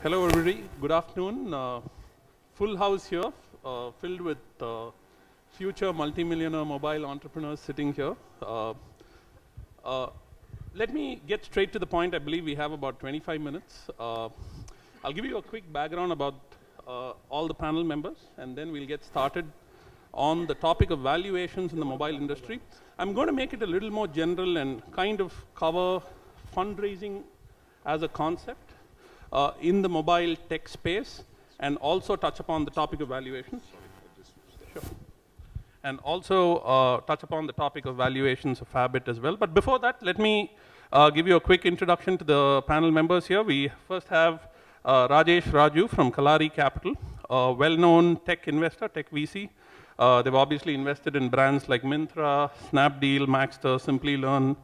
Hello, everybody. Good afternoon. Full house here, filled with future multimillionaire mobile entrepreneurs sitting here. Let me get straight to the point. I believe we have about 25 minutes. I'll give you a quick background about all the panel members, and then we'll get started on the topic of valuations in the mobile industry. I'm going to make it a little more general and kind of cover fundraising as a concept in the mobile tech space, and also touch upon the topic of valuations. Sure. And also touch upon the topic of valuations of Fabit as well. But before that, let me give you a quick introduction to the panel members here. We first have Rajesh Raju from Kalari Capital, a well-known tech investor, tech VC. They've obviously invested in brands like Myntra, Snapdeal, Maxter, Simply Learn.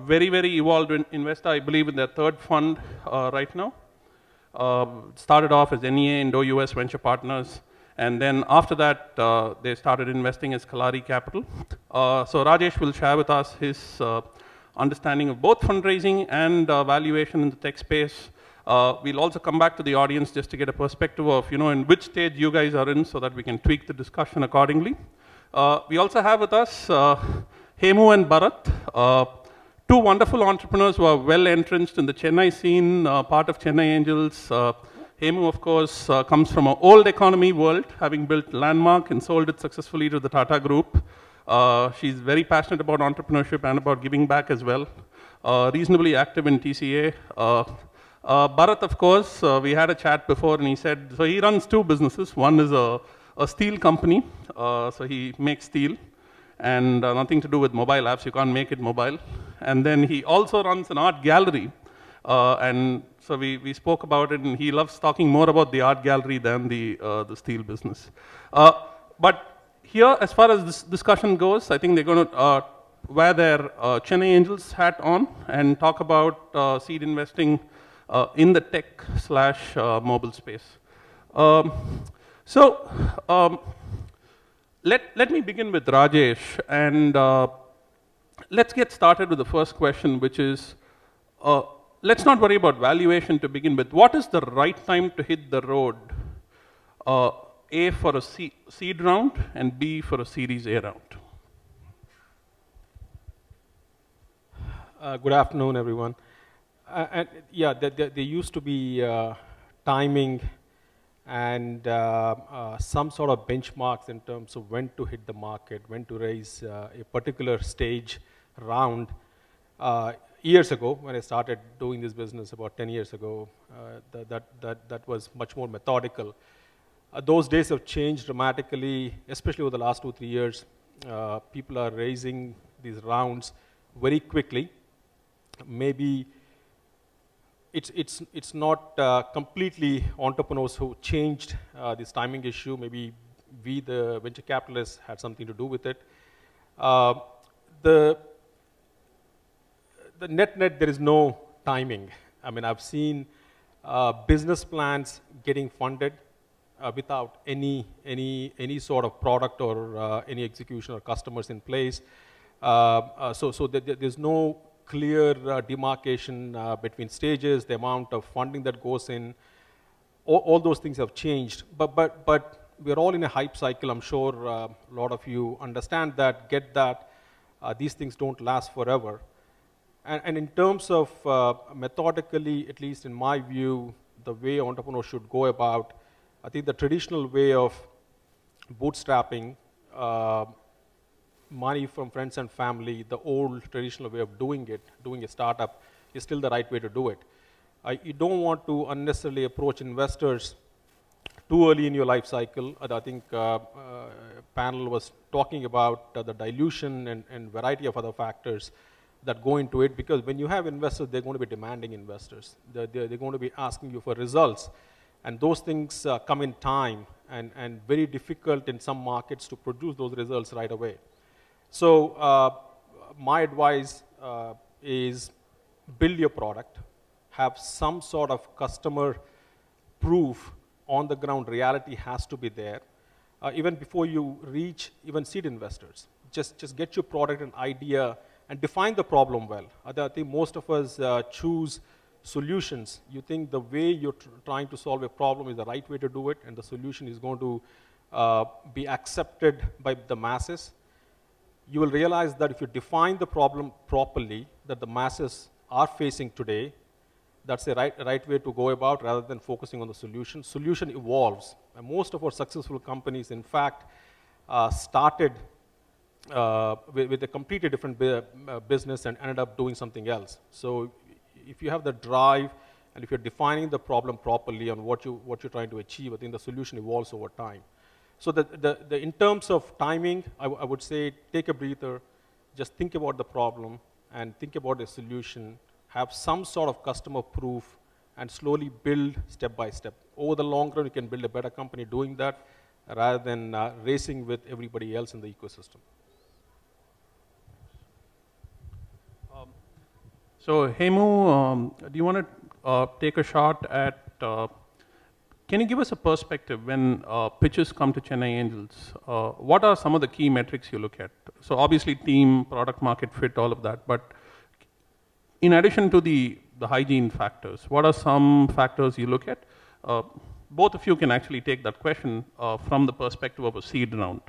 Very, very evolved investor, I believe, in their third fund right now. Started off as NEA, Indo-US Venture Partners, and then after that, they started investing as Kalari Capital. So Rajesh will share with us his understanding of both fundraising and valuation in the tech space. We'll also come back to the audience just to get a perspective of, in which stage you guys are in so that we can tweak the discussion accordingly. We also have with us Hemu and Bharat, two wonderful entrepreneurs who are well entrenched in the Chennai scene, part of Chennai Angels. Hemu, of course, comes from an old economy world, having built Landmark and sold it successfully to the Tata Group. She's very passionate about entrepreneurship and about giving back as well. Reasonably active in TCA. Bharat, of course, we had a chat before, and he said, so he runs two businesses. One is a steel company, so he makes steel, and nothing to do with mobile apps. You can't make it mobile. And then he also runs an art gallery, and so we spoke about it, and he loves talking more about the art gallery than the steel business. But here, as far as this discussion goes, I think they're going to wear their Chennai Angels hat on and talk about seed investing in the tech/mobile space. Let me begin with Rajesh, and let's get started with the first question, which is, let's not worry about valuation to begin with. What is the right time to hit the road? A, for a seed round, and B, for a Series A round. Good afternoon, everyone. And yeah, there used to be timing and some sort of benchmarks in terms of when to hit the market, when to raise a particular stage round. Years ago, when I started doing this business about 10 years ago, that was much more methodical. Those days have changed dramatically, especially over the last 2-3 years. People are raising these rounds very quickly. Maybe it's not completely entrepreneurs who changed this timing issue. Maybe we, the venture capitalists, had something to do with it. The net, there is no timing. I mean, I've seen business plans getting funded without any sort of product or any execution or customers in place. So there's no clear demarcation between stages, the amount of funding that goes in. All those things have changed. But we're all in a hype cycle. I'm sure a lot of you understand that, get that. These things don't last forever. And in terms of methodically, at least in my view, the way entrepreneurs should go about, I think the traditional way of bootstrapping, money from friends and family, the old traditional way of doing it, doing a startup, is still the right way to do it. You don't want to unnecessarily approach investors too early in your life cycle. I think panel was talking about the dilution and variety of other factors that go into it, because when you have investors, they're going to be demanding investors. They're going to be asking you for results. And those things come in time, and very difficult in some markets to produce those results right away. So my advice is build your product, have some sort of customer proof on the ground. Reality has to be there. Even before you reach even seed investors, just get your product and idea and define the problem well. I think most of us choose solutions. You think the way you're trying to solve a problem is the right way to do it, and the solution is going to be accepted by the masses. You will realize that if you define the problem properly that the masses are facing today, that's the right way to go about rather than focusing on the solution. Solution evolves. And most of our successful companies, in fact, started with a completely different business and ended up doing something else. So if you have the drive and if you're defining the problem properly on what you're trying to achieve, I think the solution evolves over time. So in terms of timing, I would say take a breather, just think about the problem and think about a solution, have some sort of customer proof, and slowly build step by step. Over the long run, you can build a better company doing that rather than racing with everybody else in the ecosystem. So Hemu, do you want to take a shot at, can you give us a perspective when pitches come to Chennai Angels? What are some of the key metrics you look at? So obviously team, product market fit, all of that, but in addition to the hygiene factors, what are some factors you look at? Both of you can actually take that question from the perspective of a seed round.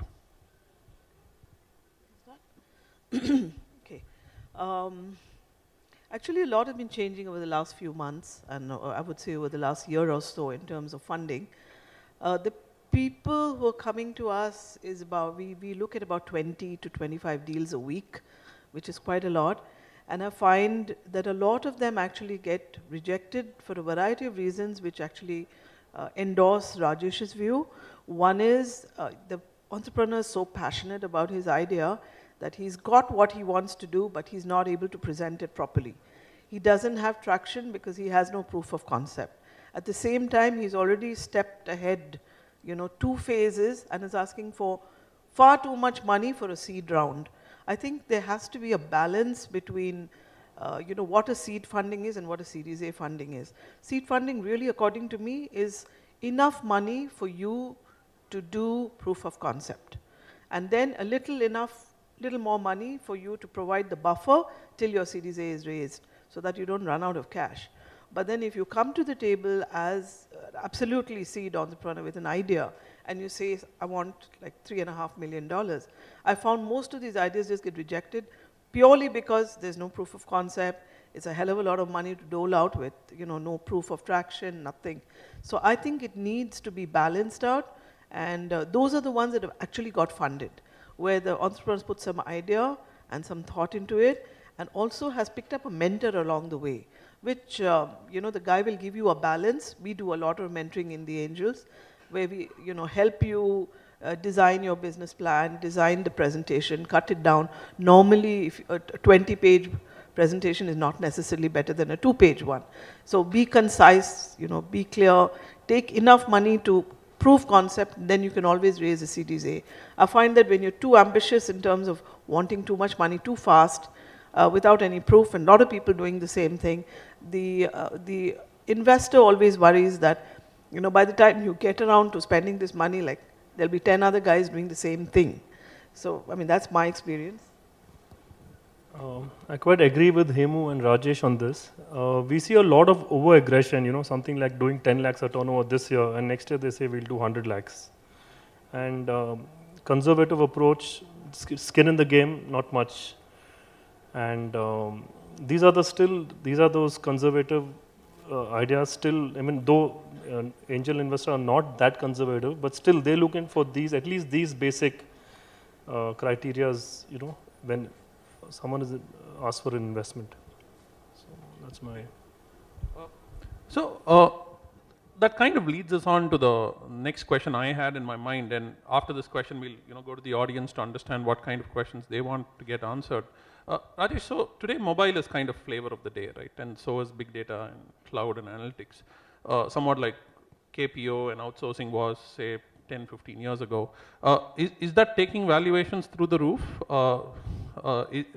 Okay. Actually, a lot has been changing over the last few months, and I would say over the last year or so in terms of funding. The people who are coming to us is about, we look at about 20 to 25 deals a week, which is quite a lot. And I find that a lot of them actually get rejected for a variety of reasons which actually endorse Rajesh's view. One is the entrepreneur is so passionate about his idea that he's got what he wants to do, but he's not able to present it properly. He doesn't have traction because he has no proof of concept. At the same time, he's already stepped ahead, 2 phases, and is asking for far too much money for a seed round. I think there has to be a balance between, what a seed funding is and what a Series A funding is. Seed funding really, according to me, is enough money for you to do proof of concept. And then a little more money for you to provide the buffer till your Series A is raised so that you don't run out of cash. But then if you come to the table as absolutely seed entrepreneur with an idea and you say, I want like $3.5 million, I found most of these ideas just get rejected purely because there's no proof of concept. It's a hell of a lot of money to dole out with, no proof of traction, nothing. So I think it needs to be balanced out, and those are the ones that have actually got funded, where the entrepreneurs put some idea and some thought into it, and also has picked up a mentor along the way, which, the guy will give you a balance. We do a lot of mentoring in the Angels, where we, help you design your business plan, design the presentation, cut it down. Normally, if a 20-page presentation is not necessarily better than a 2-page one. So be concise, be clear, take enough money to proof concept, then you can always raise a Series A. I find that when you're too ambitious in terms of wanting too much money too fast, without any proof, and a lot of people doing the same thing, the investor always worries that, by the time you get around to spending this money, like there'll be 10 other guys doing the same thing. So, that's my experience. I quite agree with Hemu and Rajesh on this. We see a lot of over-aggression, something like doing 10 lakhs a turnover this year, and next year they say we'll do 100 lakhs. And conservative approach, skin in the game, not much. And these are those conservative ideas still, though angel investors are not that conservative, but still they're looking for at least these basic criterias, when someone is asked for an investment. So that's my... That kind of leads us on to the next question I had in my mind, and after this question we'll go to the audience to understand what kind of questions they want to get answered. Rajesh, so today mobile is kind of flavor of the day, right? And so is big data and cloud and analytics. Somewhat like KPO and outsourcing was, say, 10, 15 years ago. Is that taking valuations through the roof?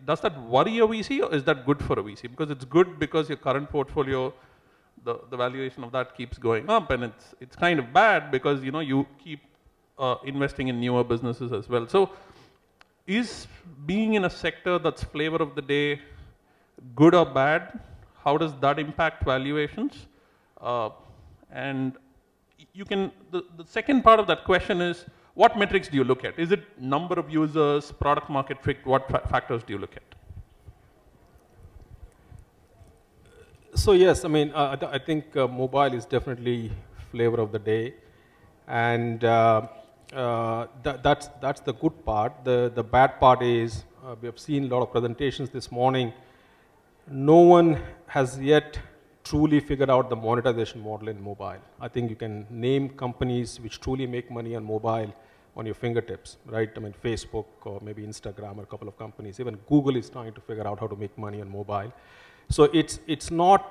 Does that worry a VC, or is that good for a VC? Because it's good because your current portfolio, the valuation of that keeps going up, and it's kind of bad because you keep investing in newer businesses as well. So is being in a sector that's flavor of the day good or bad? how does that impact valuations? And you can, the second part of that question is, what metrics do you look at? Is it number of users, product market fit, what factors do you look at? So yes, I mean, I think mobile is definitely flavor of the day, and that's the good part. The bad part is we have seen a lot of presentations this morning. No one has yet truly figured out the monetization model in mobile. I think you can name companies which truly make money on mobile on your fingertips, right? I mean, Facebook or maybe Instagram or a couple of companies. Even Google is trying to figure out how to make money on mobile. So it's not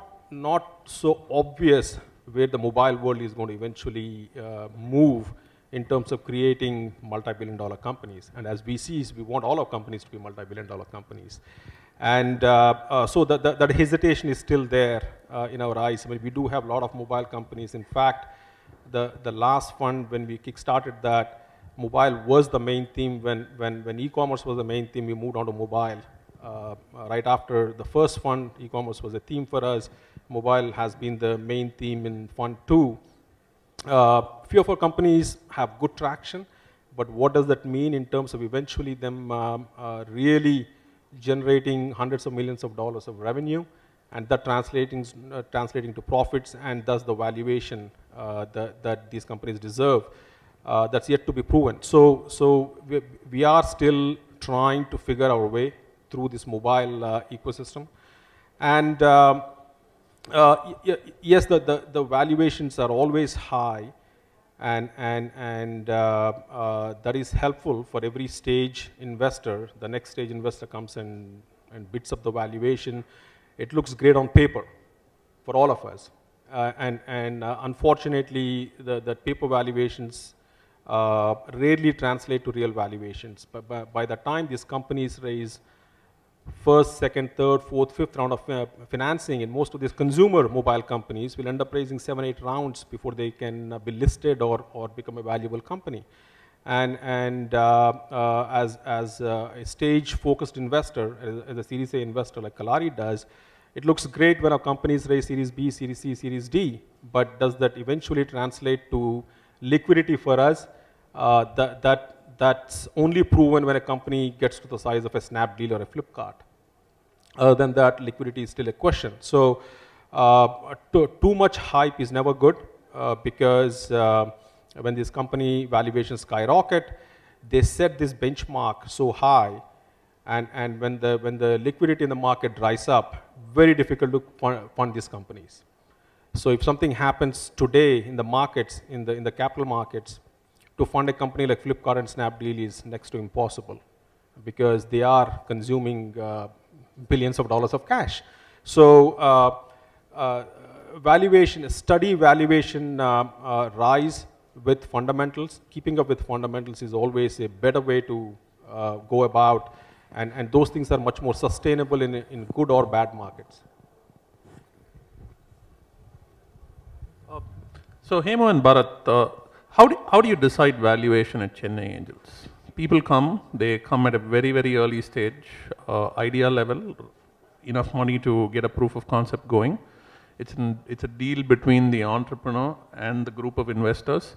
so obvious where the mobile world is going to eventually move in terms of creating multi-billion-dollar companies. And as VCs, we want all our companies to be multi-billion-dollar companies. And so that hesitation is still there in our eyes. I mean, we do have a lot of mobile companies. In fact, the last fund, when we kickstarted that, mobile was the main theme. When e-commerce was the main theme, we moved on to mobile. Right after the first fund, e-commerce was a theme for us. Mobile has been the main theme in fund 2. Few of our companies have good traction, but what does that mean in terms of eventually them really generating hundreds of millions of dollars of revenue, and that translating to profits, and thus the valuation that these companies deserve? That's yet to be proven. So we are still trying to figure our way through this mobile ecosystem. And yes, the valuations are always high, and that is helpful for every stage investor. The next stage investor comes and bids up the valuation. It looks great on paper for all of us. Unfortunately, the paper valuations rarely translate to real valuations. But by the time these companies raise first, second, third, fourth, fifth round of financing, in most of these consumer mobile companies will end up raising 7, 8 rounds before they can be listed or become a valuable company. And as a stage-focused investor, as a Series A investor like Kalari does, it looks great when our companies raise Series B, Series C, Series D, but does that eventually translate to liquidity for us? That's only proven when a company gets to the size of a Snapdeal or a Flipkart. Other than that, liquidity is still a question. So too much hype is never good because when these company valuations skyrocket, they set this benchmark so high, and when the liquidity in the market dries up, very difficult to fund these companies. So if something happens today in the markets, in the capital markets, to fund a company like Flipkart and Snapdeal is next to impossible because they are consuming billions of dollars of cash. So valuation, study valuation rise with fundamentals. Keeping up with fundamentals is always a better way to go about, and those things are much more sustainable in good or bad markets. So Hemo and Bharat, how do you decide valuation at Chennai Angels? People come, they come at a very, very early stage, idea level, enough money to get a proof of concept going. It's a deal between the entrepreneur and the group of investors.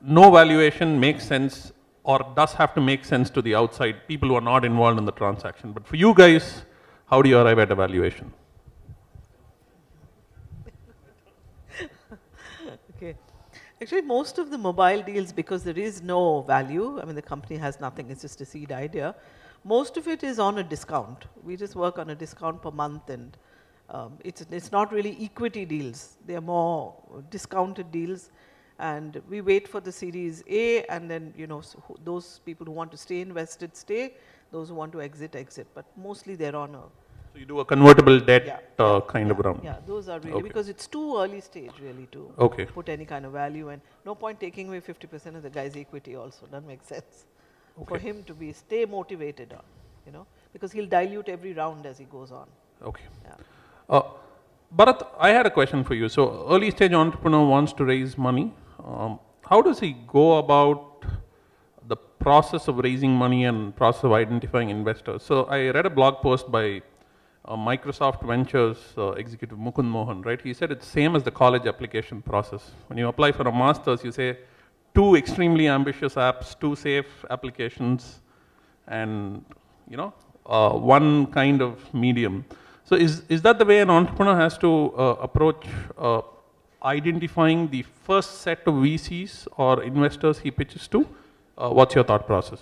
No valuation makes sense or does have to make sense to the outside people who are not involved in the transaction. But for you guys, how do you arrive at a valuation? Okay. Actually, most of the mobile deals, because there is no value, I mean, the company has nothing, it's just a seed idea, most of it is on a discount. We just work on a discount per month, and it's not really equity deals. They are more discounted deals, and we wait for the Series A, and then, you know, so those people who want to stay invested, stay, those who want to exit, exit, but mostly they're on a... So you do a convertible debt kind of round? Yeah, those are really, because it's too early stage really to put any kind of value, and no point taking away 50% of the guy's equity also, doesn't make sense. For him to stay motivated on, you know, because he'll dilute every round as he goes on. Okay. Yeah. Bharat, I had a question for you. So early stage entrepreneur wants to raise money. How does he go about the process of raising money and process of identifying investors? So I read a blog post by Microsoft Ventures executive Mukund Mohan, right? He said it's same as the college application process. When you apply for a master's, you say 2 extremely ambitious apps, 2 safe applications, and one kind of medium. So is that the way an entrepreneur has to approach identifying the first set of VCs or investors he pitches to? What's your thought process?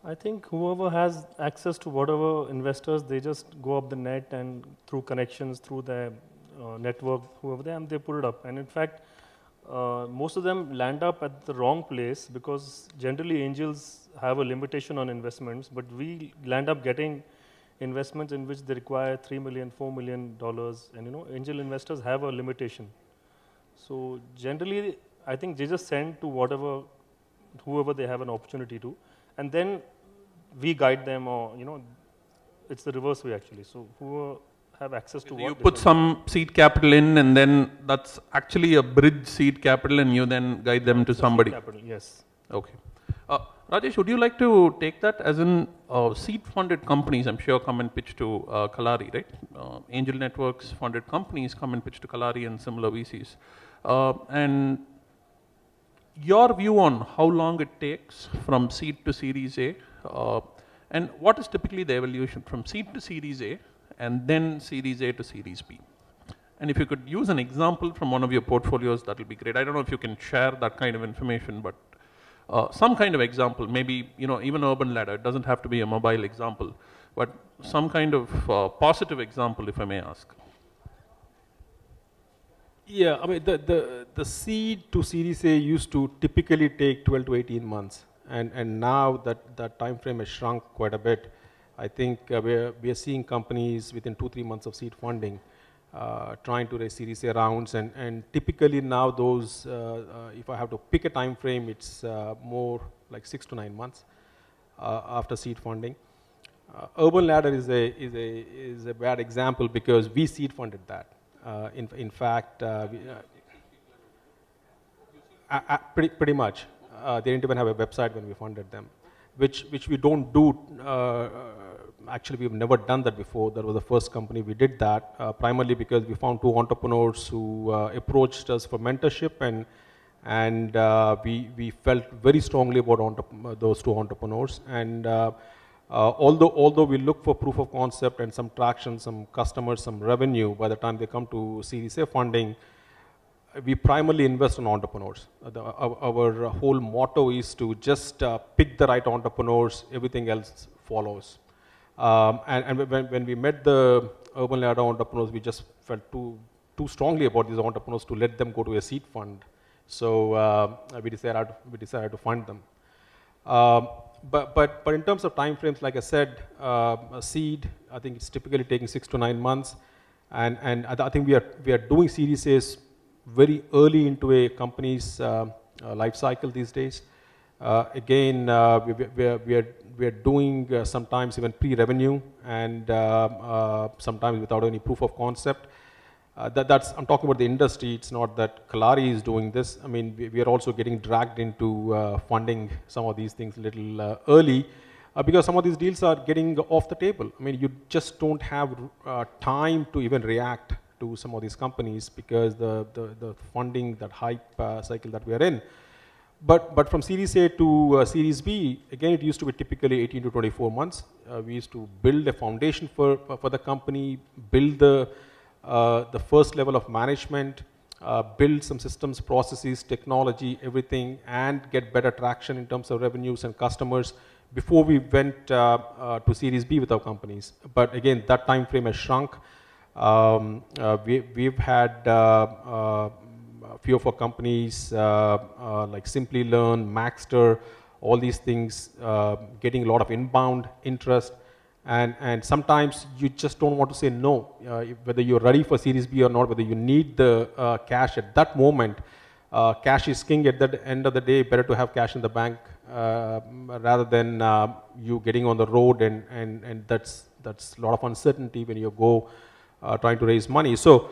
I think whoever has access to whatever investors, they just go up the net and through connections, through their network, whoever they put it up. And in fact, most of them land up at the wrong place because generally angels have a limitation on investments, but we land up getting investments in which they require $3 million, $4 million, and angel investors have a limitation. So generally, I think they just send to whoever they have an opportunity to, and then we guide them, or it's the reverse way actually. So who have access to you put some seed capital in, and then that's actually a bridge seed capital, and you then guide them to somebody. Seed capital, yes. Okay. Rajesh, would you like to take that as in seed-funded companies, I'm sure, come and pitch to Kalari, right? Angel networks funded companies come and pitch to Kalari and similar VCs. And your view on how long it takes from seed to Series A, and what is typically the evolution from seed to Series A, and then Series A to Series B? And if you could use an example from one of your portfolios, that will be great. I don't know if you can share that kind of information, but some kind of example, maybe even Urban Ladder. It doesn't have to be a mobile example, but some kind of positive example, if I may ask. Yeah, I mean the seed to Series A used to typically take 12 to 18 months, and now that time frame has shrunk quite a bit. I think we are seeing companies within 2-3 months of seed funding trying to raise Series A rounds, and typically now those, if I have to pick a time frame, it's more like 6 to 9 months after seed funding. Urban Ladder is a bad example because we seed funded that. In fact, pretty much. They didn't even have a website when we funded them, which we don't do. Actually, we've never done that before. That was the first company we did that, primarily because we found 2 entrepreneurs who approached us for mentorship, and we felt very strongly about those 2 entrepreneurs. And although we look for proof of concept and some traction, some customers, some revenue, by the time they come to Series A funding, we primarily invest in entrepreneurs. Our whole motto is to just pick the right entrepreneurs, everything else follows. And when we met the Urban Ladder entrepreneurs, we just felt too strongly about these entrepreneurs to let them go to a seed fund. So we decided to fund them. But in terms of time frames, like I said, a seed, I think it's typically taking 6 to 9 months, and I think we are doing Series A's very early into a company's life cycle these days. Again, we are doing sometimes even pre-revenue, and sometimes without any proof of concept. I'm talking about the industry. It's not that Kalari is doing this. I mean, we are also getting dragged into funding some of these things a little early because some of these deals are getting off the table. I mean, you just don't have time to even react to some of these companies because the funding, that hype cycle that we are in. But from Series A to Series B, again, it used to be typically 18 to 24 months. We used to build a foundation for the company, build the first level of management, build some systems, processes, technology, everything, and get better traction in terms of revenues and customers before we went to Series B with our companies. But again, that time frame has shrunk. We've had a few of our companies like Simply Learn, Maxter, all these things getting a lot of inbound interest. And sometimes you just don't want to say no, whether you're ready for Series B or not, whether you need the cash at that moment. Cash is king at the end of the day. Better to have cash in the bank rather than you getting on the road, and that's a lot of uncertainty when you go trying to raise money. So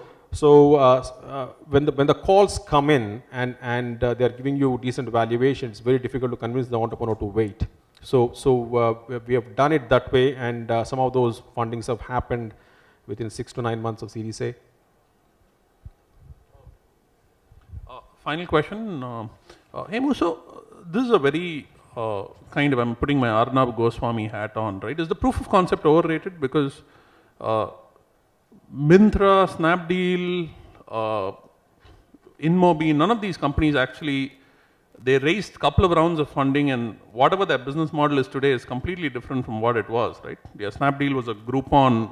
when the calls come in and they're giving you decent valuation, it's very difficult to convince the entrepreneur to wait. We have done it that way, and some of those fundings have happened within 6 to 9 months of Series A. Final question. Hemu, so this is a very kind of, I'm putting my Arnab Goswami hat on, right? Is the proof of concept overrated? Because Myntra, Snapdeal, Inmobi, none of these companies actually, they raised a couple of rounds of funding, and whatever their business model is today is completely different from what it was, right? Yeah, Snapdeal was a Groupon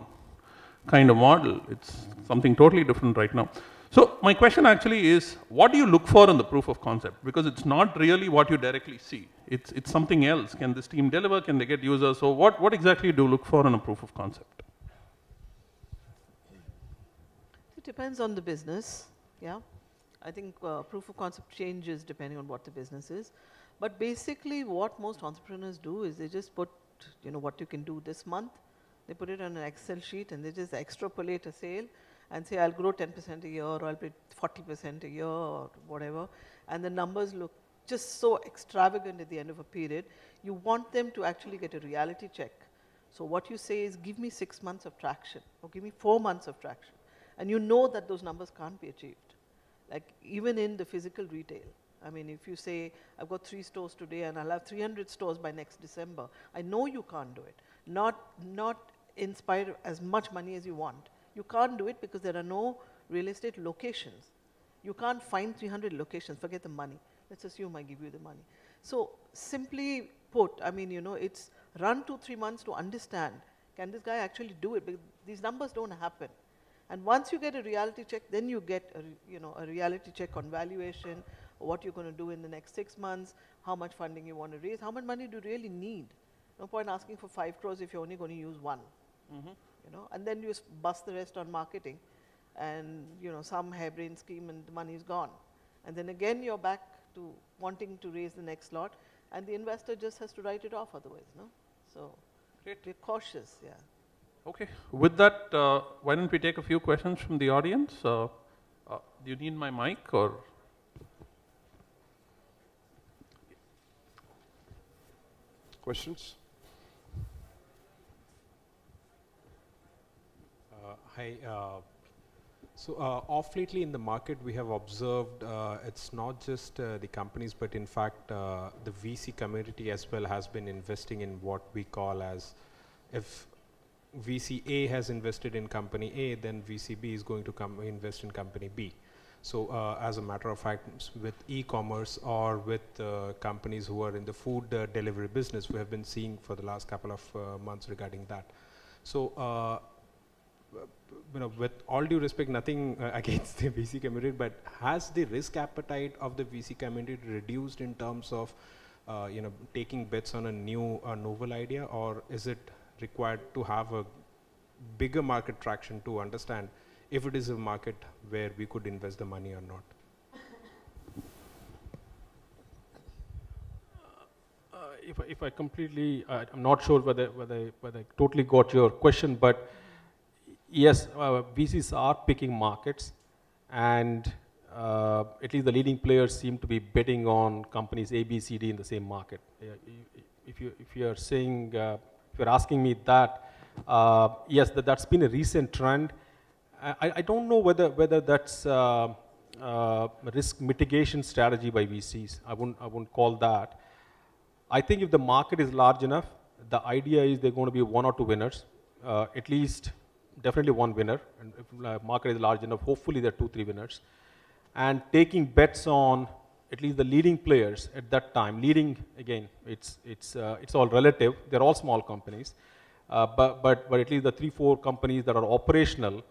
kind of model. It's something totally different right now. So my question actually is, what do you look for in the proof of concept? Because it's not really what you directly see. It's something else. Can this team deliver? Can they get users? So what exactly do you look for in a proof of concept? It depends on the business, yeah. I think proof of concept changes depending on what the business is. But basically what most entrepreneurs do is they just put, you know, what you can do this month. They put it on an Excel sheet and they just extrapolate a sale and say, I'll grow 10% a year, or I'll be 40% a year, or whatever. And the numbers look just so extravagant at the end of a period. You want them to actually get a reality check. So what you say is, give me 6 months of traction, or give me 4 months of traction. And you know that those numbers can't be achieved. Like even in the physical retail. I mean, if you say, I've got 3 stores today and I'll have 300 stores by next December, I know you can't do it. Not in spite of as much money as you want. You can't do it because there are no real estate locations. You can't find 300 locations, forget the money. Let's assume I give you the money. So simply put, I mean, you know, it's run 2-3 months to understand, can this guy actually do it? Because these numbers don't happen. And once you get a reality check, then you get a reality check on valuation, what you're going to do in the next 6 months, how much funding you want to raise, how much money do you really need. No point asking for 5 crores if you're only going to use 1. Mm-hmm. You know, and then you bust the rest on marketing, and you know, some harebrained scheme and the money is gone. And then again you're back to wanting to raise the next lot, and the investor just has to write it off otherwise, no? So we're cautious, yeah. Okay, with that, why don't we take a few questions from the audience? Do you need my mic or? Questions? Hi. Off lately in the market, we have observed it's not just the companies, but in fact, the VC community as well has been investing in what we call as, if VC A has invested in company A, then VC B is going to invest in company B. So as a matter of fact, with e-commerce or with companies who are in the food delivery business, we have been seeing for the last couple of months regarding that. So you know, with all due respect, nothing against the VC community, but has the risk appetite of the VC community reduced in terms of you know, taking bets on a new novel idea, or is it required to have a bigger market traction to understand if it is a market where we could invest the money or not? If I completely, I'm not sure whether I totally got your question, but yes, VCs are picking markets, and at least the leading players seem to be betting on companies A, B, C, D in the same market. If you're saying, if you're asking me that, yes, that's been a recent trend. I don't know whether that's risk mitigation strategy by VCs. I wouldn't call that. I think if the market is large enough, the idea is there are going to be 1 or 2 winners, at least definitely 1 winner. And if the market is large enough, hopefully there are 2-3 winners. And taking bets on at least the leading players at that time. Leading, again, it's all relative. They're all small companies, but at least the 3-4 companies that are operational,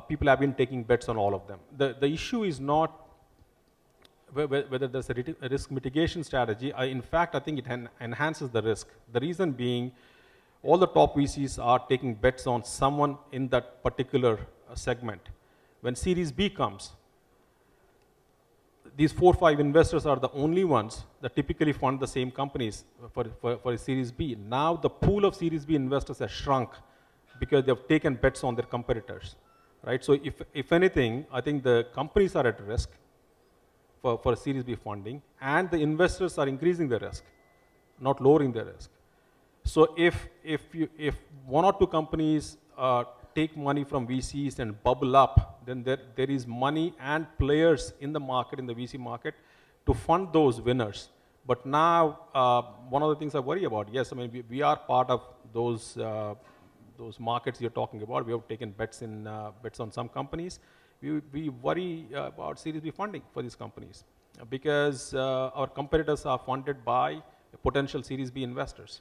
people have been taking bets on all of them. The issue is not whether there's a risk mitigation strategy. In fact, I think it enhances the risk. The reason being, all the top VCs are taking bets on someone in that particular segment. When Series B comes, these 4 or 5 investors are the only ones that typically fund the same companies for a Series B. Now the pool of Series B investors has shrunk because they've taken bets on their competitors, right? So if anything, I think the companies are at risk for Series B funding, and the investors are increasing the risk. not lowering their risk. So if one or two companies take money from VCs and bubble up, then there is money and players in the market, in the VC market, to fund those winners. But now, one of the things I worry about, yes, I mean, we are part of those markets you're talking about. We have taken bets on some companies. We worry about Series B funding for these companies because our competitors are funded by potential Series B investors.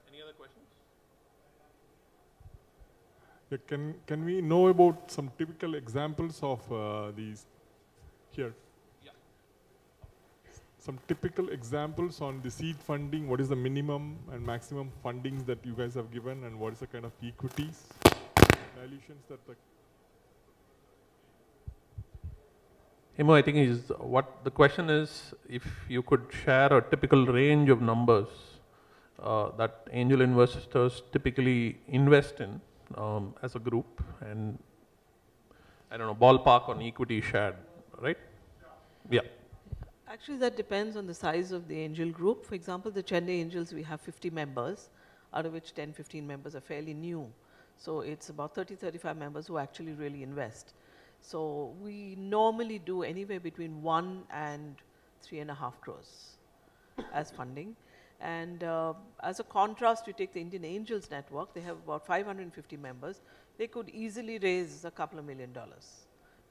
Any other questions? Yeah, can we know about some typical examples of these here? Yeah. Some typical examples on the seed funding. What is the minimum and maximum fundings that you guys have given, and what is the kind of equities, valuations that the Himo, I think what the question is, if you could share a typical range of numbers that angel investors typically invest in as a group, and I don't know, ballpark on equity shared, right? Yeah. Actually, that depends on the size of the angel group. For example, the Chennai Angels, we have 50 members, out of which 10, 15 members are fairly new. So it's about 30, 35 members who actually really invest. So we normally do anywhere between 1 and 3.5 crores as funding. And as a contrast, you take the Indian Angels Network, they have about 550 members. They could easily raise a couple of $1 million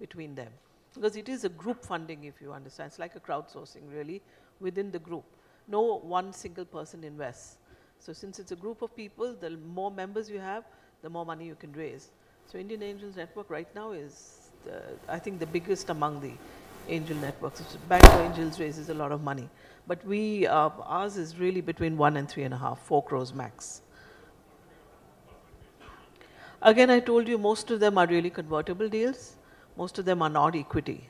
between them. Because it is a group funding, if you understand. It's like a crowdsourcing, really, within the group. No one single person invests. So since it's a group of people, the more members you have, the more money you can raise. So Indian Angels Network right now is, I think, the biggest among the angel networks. Bangalore Angels raises a lot of money. But we, ours is really between 1 and 3.5, 4 crores max. Again, I told you most of them are really convertible deals. Most of them are not equity.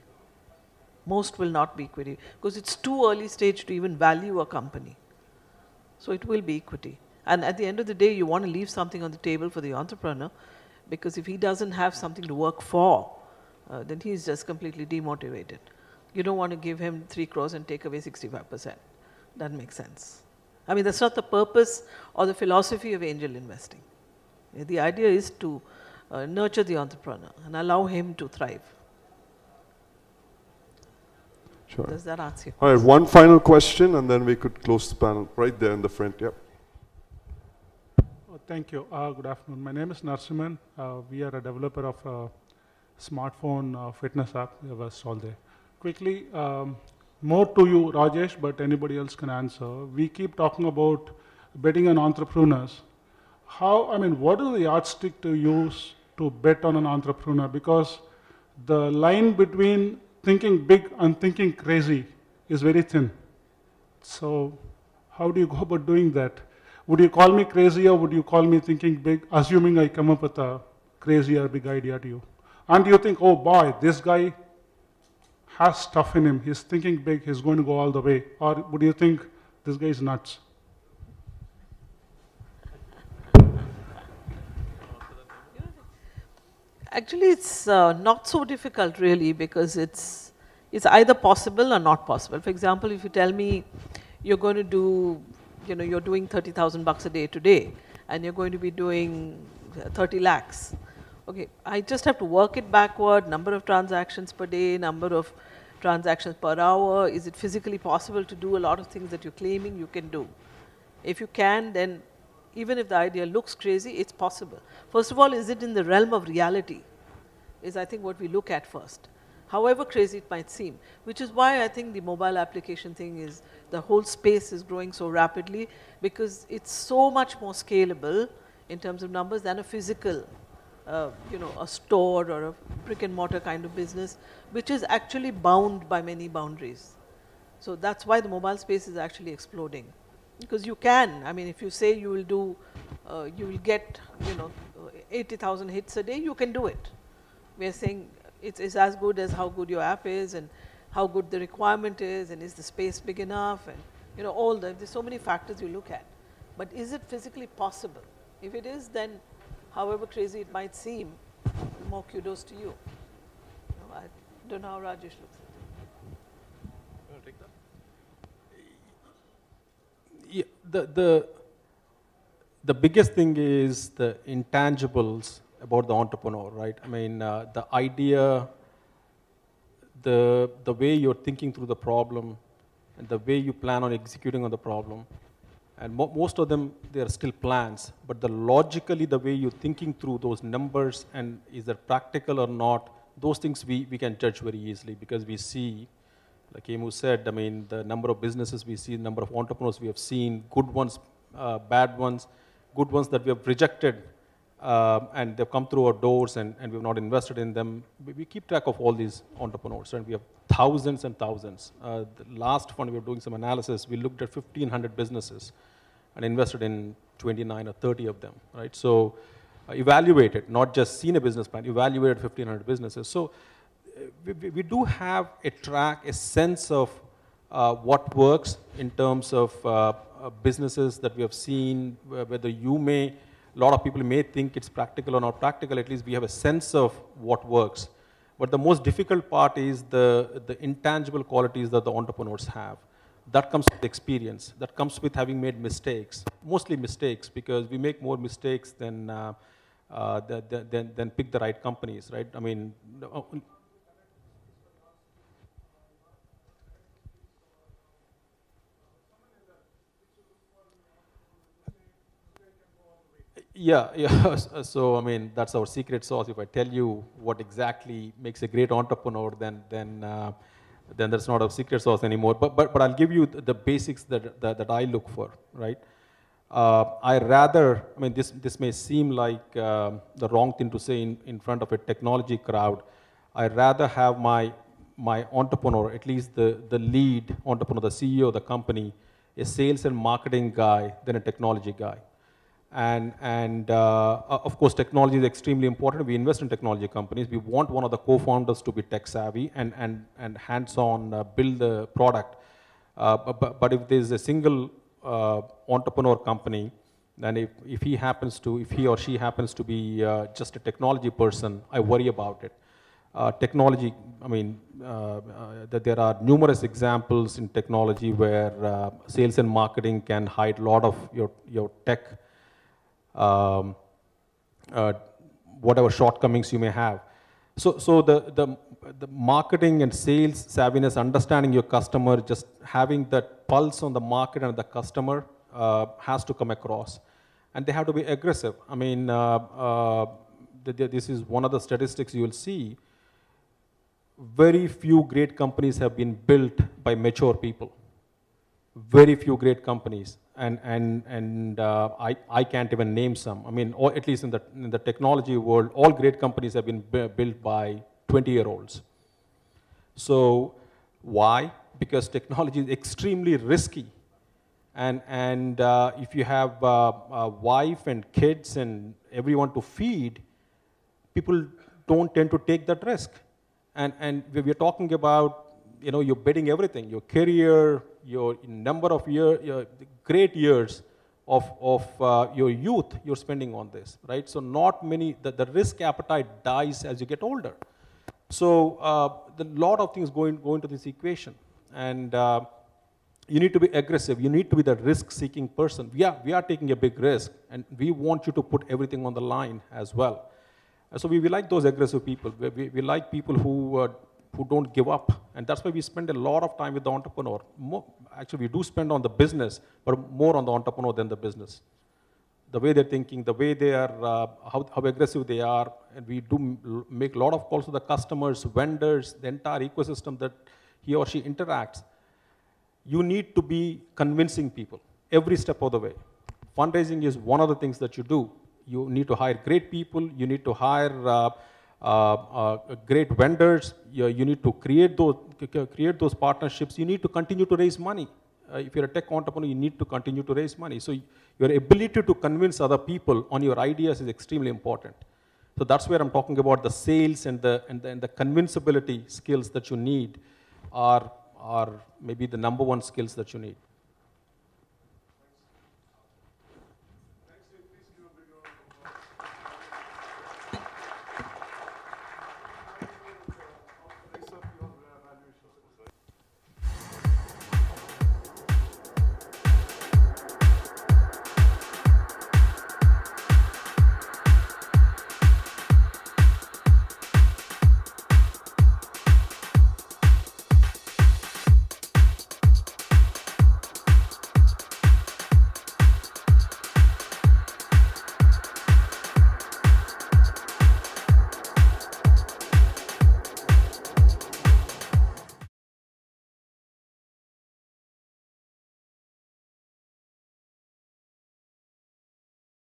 Most will not be equity because it's too early stage to even value a company. So it will be equity. And at the end of the day, you want to leave something on the table for the entrepreneur, because if he doesn't have something to work for, then he's just completely demotivated. You don't want to give him 3 crores and take away 65%. That makes sense. I mean, that's not the purpose or the philosophy of angel investing. The idea is to nurture the entrepreneur and allow him to thrive. Sure. Does that answer your question? All right, one final question and then we could close the panel right there in the front. Yep. Thank you. Good afternoon. My name is Narsiman. We are a developer of a smartphone fitness app. We have us all there. Quickly, more to you, Rajesh, but anybody else can answer. We keep talking about betting on entrepreneurs. How, I mean, what is the yardstick to use to bet on an entrepreneur? Because the line between thinking big and thinking crazy is very thin. So how do you go about doing that? Would you call me crazy or would you call me thinking big, assuming I come up with a crazy or big idea to you? And do you think, oh boy, this guy has stuff in him, he's thinking big, he's going to go all the way? Or would you think this guy is nuts? Actually, it's not so difficult really, because it's either possible or not possible. For example, if you tell me you're going to do, you're doing 30,000 bucks a day today, and you're going to be doing 30 lakhs. Okay, I just have to work it backward, number of transactions per day, number of transactions per hour. Is it physically possible to do a lot of things that you're claiming you can do? If you can, then even if the idea looks crazy, it's possible. First of all, is it in the realm of reality? Is I think what we look at first. However crazy it might seem, which is why I think the mobile application thing is, the whole space is growing so rapidly, because it's so much more scalable in terms of numbers than a physical, a store or a brick and mortar kind of business, which is actually bound by many boundaries. So that's why the mobile space is actually exploding. Because you can, I mean, if you say you will do, you will get, 80,000 hits a day, you can do it. We are saying it's as good as how good your app is, and how good the requirement is, and is the space big enough, and there's so many factors you look at. But is it physically possible? If it is, then however crazy it might seem, more kudos to you. I don't know how Rajesh looks at it. want to take that? Yeah, the biggest thing is the intangibles about the entrepreneur, right? I mean, the idea, the way you're thinking through the problem, and the way you plan on executing on the problem. And most of them, they are still plans, but logically, the way you're thinking through those numbers and is that practical or not, those things we can judge very easily because we see, like Emu said, I mean, the number of businesses we see, the number of entrepreneurs we have seen, good ones, bad ones, good ones that we have rejected, and they've come through our doors and we've not invested in them. We keep track of all these entrepreneurs, and we have thousands and thousands. The last fund we were doing some analysis, we looked at 1,500 businesses and invested in 29 or 30 of them, right? So evaluated, not just seen a business plan, evaluated 1,500 businesses. So we do have a track, a sense of what works in terms of businesses that we have seen, whether a lot of people may think it's practical or not practical, at least we have a sense of what works. But the most difficult part is the intangible qualities that the entrepreneurs have. That comes with experience. That comes with having made mistakes, mostly mistakes, because we make more mistakes than pick the right companies, right? I mean, yeah. So I mean, that's our secret sauce. If I tell you what exactly makes a great entrepreneur, then that's not a secret sauce anymore. But I'll give you the basics that I look for, right? I mean, this may seem like the wrong thing to say in front of a technology crowd. I'd rather have my entrepreneur, at least the lead entrepreneur, the CEO of the company, a sales and marketing guy than a technology guy. And of course, technology is extremely important. We invest in technology companies. We want one of the co-founders to be tech savvy and hands-on build the product. But if there's a single entrepreneur company, then if he or she happens to be just a technology person, I worry about it. Technology, I mean, that there are numerous examples in technology where sales and marketing can hide a lot of your tech, whatever shortcomings you may have. So the marketing and sales savviness, understanding your customer, just having that pulse on the market and the customer has to come across. And they have to be aggressive. I mean, this is one of the statistics you will see. Very few great companies have been built by mature people. Very few great companies. And I can't even name some. I mean, or at least in the technology world, all great companies have been built by 20-year-olds. So why? Because technology is extremely risky. And if you have a wife and kids and everyone to feed, people don't tend to take that risk. And we're talking about, you know, you're betting everything, your career, your number of years, great years of your youth you're spending on this, right? So not many, the risk appetite dies as you get older. So a lot of things go into this equation. And you need to be aggressive. You need to be the risk-seeking person. We are taking a big risk, and we want you to put everything on the line as well. So we like those aggressive people. We like people who don't give up. And that's why we spend a lot of time with the entrepreneur. Actually, we do spend on the business, but more on the entrepreneur than the business. The way they're thinking, the way they are, how aggressive they are. And we do make a lot of calls to the customers, vendors, the entire ecosystem that he or she interacts. You need to be convincing people every step of the way. Fundraising is one of the things that you do. You need to hire great people. You need to hire great vendors. You need to create those partnerships. You need to continue to raise money. If you're a tech entrepreneur, you need to continue to raise money. So your ability to convince other people on your ideas is extremely important. So that's where I'm talking about the sales and the convincibility skills that you need are maybe the #1 skills that you need.